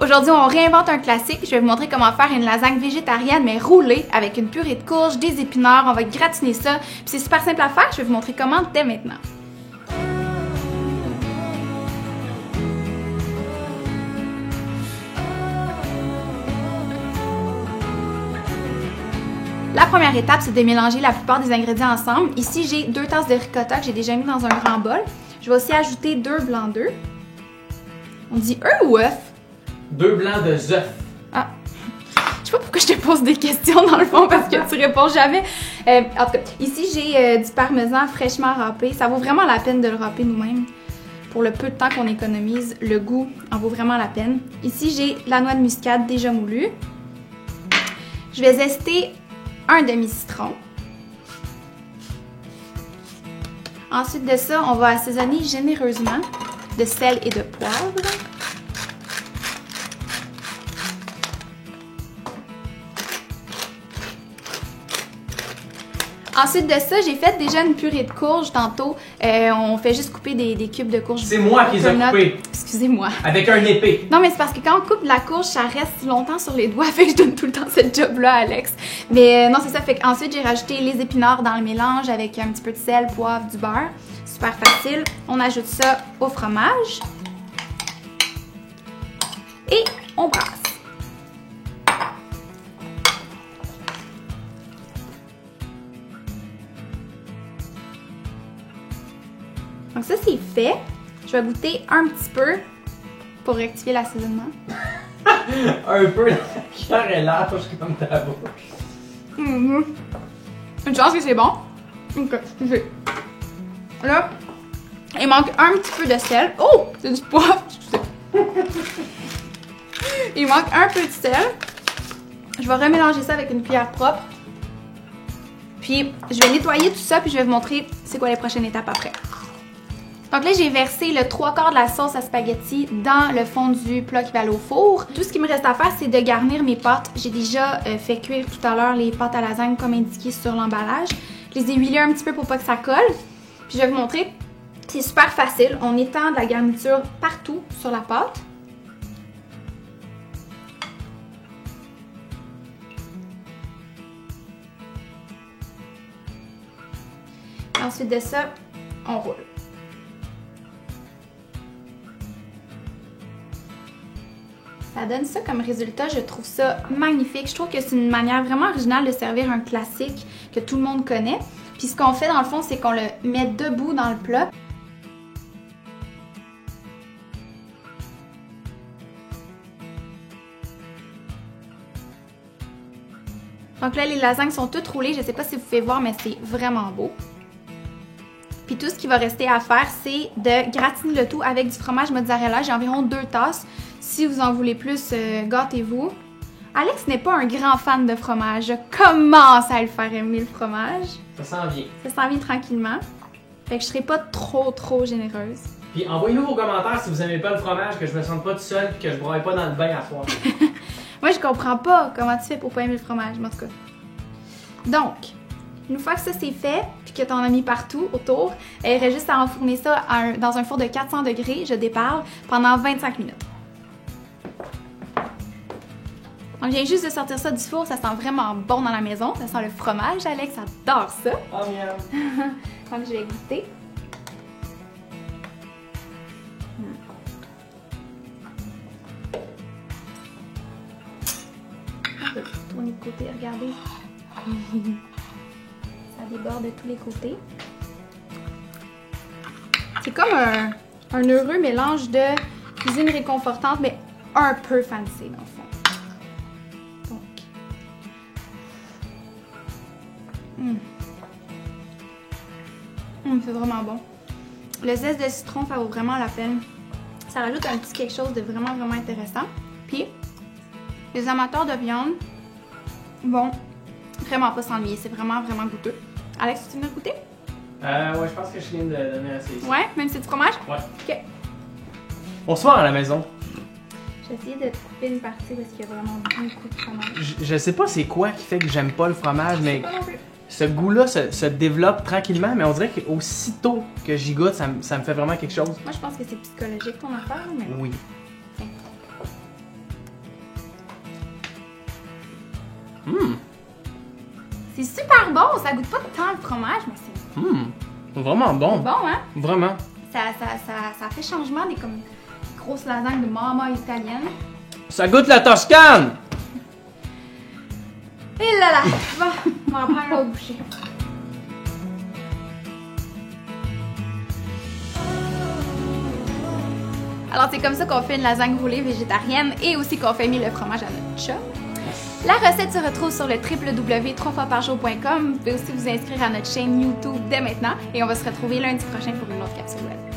Aujourd'hui, on réinvente un classique. Je vais vous montrer comment faire une lasagne végétarienne, mais roulée, avec une purée de courges, des épinards. On va gratiner ça. Puis c'est super simple à faire. Je vais vous montrer comment dès maintenant. La première étape, c'est de mélanger la plupart des ingrédients ensemble. Ici, j'ai 2 tasses de ricotta que j'ai déjà mis dans un grand bol. Je vais aussi ajouter 2 blancs d'œufs. On dit œufs ou œufs? 2 blancs de œufs. Ah. Je sais pas pourquoi je te pose des questions dans le fond parce que tu réponds jamais. En tout cas, ici, j'ai du parmesan fraîchement râpé. Ça vaut vraiment la peine de le râper nous-mêmes. Pour le peu de temps qu'on économise, le goût en vaut vraiment la peine. Ici, j'ai la noix de muscade déjà moulue. Je vais zester un demi-citron. Ensuite de ça, on va assaisonner généreusement de sel et de poivre. Ensuite de ça, j'ai fait déjà une purée de courges tantôt. On fait juste couper des cubes de courges. C'est moi qui les ai coupés. Excusez-moi. Avec un épée. Non, mais c'est parce que quand on coupe de la courge, ça reste longtemps sur les doigts. Fait que je donne tout le temps cette job-là à Alex. Mais non, c'est ça. Fait qu'ensuite, j'ai rajouté les épinards dans le mélange avec un petit peu de sel, poivre, du beurre. Super facile. On ajoute ça au fromage. Et on brasse. Donc ça, c'est fait. Je vais goûter un petit peu pour rectifier l'assaisonnement. Un peu, la cuillère est large comme ta bouche. Une chance que c'est bon. Ok, excusez. Là, il manque un petit peu de sel. Oh! C'est du poivre. Il manque un peu de sel. Je vais remélanger ça avec une cuillère propre. Puis, je vais nettoyer tout ça, puis je vais vous montrer c'est quoi les prochaines étapes après. Donc là, j'ai versé le 3/4 de la sauce à spaghetti dans le fond du plat qui va aller au four. Tout ce qui me reste à faire, c'est de garnir mes pâtes. J'ai déjà fait cuire tout à l'heure les pâtes à lasagne comme indiqué sur l'emballage. Je les ai huilées un petit peu pour pas que ça colle. Puis je vais vous montrer. C'est super facile. On étend de la garniture partout sur la pâte. Ensuite de ça, on roule. Ça donne ça comme résultat, je trouve ça magnifique. Je trouve que c'est une manière vraiment originale de servir un classique que tout le monde connaît. Puis ce qu'on fait dans le fond, c'est qu'on le met debout dans le plat. Donc là, les lasagnes sont toutes roulées. Je ne sais pas si vous pouvez voir, mais c'est vraiment beau. Puis tout ce qui va rester à faire, c'est de gratiner le tout avec du fromage mozzarella. J'ai environ 2 tasses. Si vous en voulez plus, gâtez-vous. Alex n'est pas un grand fan de fromage. Je commence à le faire aimer le fromage. Ça s'en vient. Ça s'en vient tranquillement. Fait que je serai pas trop généreuse. Puis envoyez-nous vos commentaires si vous aimez pas le fromage, que je me sente pas tout seul et que je braille pas dans le bain à soir. Moi, je comprends pas comment tu fais pour pas aimer le fromage, mais en tout cas. Donc, une fois que ça c'est fait, puis que t'en as mis partout autour, il reste juste à enfourner ça dans un four de 400 degrés, je déparle, pendant 25 minutes. Donc, je viens juste de sortir ça du four, ça sent vraiment bon dans la maison. Ça sent le fromage, Alex adore ça. Oh, miam. Donc, je vais goûter. Tourner de côté, regardez. Ça déborde de tous les côtés. C'est comme un heureux mélange de cuisine réconfortante, mais un peu fancy dans le fond. C'est vraiment bon. Le zeste de citron, ça vaut vraiment la peine. Ça rajoute un petit quelque chose de vraiment intéressant. Puis, les amateurs de viande vont vraiment pas s'ennuyer. C'est vraiment goûteux. Alex, tu veux goûter? Ouais, je pense que je viens de donner assez. Ouais, même si c'est du fromage? Ouais. Ok. Bonsoir à la maison. J'ai essayé de couper une partie parce qu'il y a vraiment beaucoup de fromage. Je sais pas c'est quoi qui fait que j'aime pas le fromage, mais Pas non plus. ce goût-là se développe tranquillement, mais on dirait qu'aussitôt que j'y goûte, ça me fait vraiment quelque chose. Moi, je pense que c'est psychologique ton affaire, mais... Oui. C'est super bon, ça goûte pas tant le fromage, mais c'est Vraiment bon. bon, hein? Vraiment. Ça fait changement des comme grosses lasagnes de maman italienne. Ça goûte la Toscane! Et là là! Bon, on va en prendre un autre bouchée. Alors c'est comme ça qu'on fait une lasagne roulée végétarienne et aussi qu'on fait le fromage à notre chat. La recette se retrouve sur le www.3foisparjour.com. Vous pouvez aussi vous inscrire à notre chaîne YouTube dès maintenant et on va se retrouver lundi prochain pour une autre capsule web.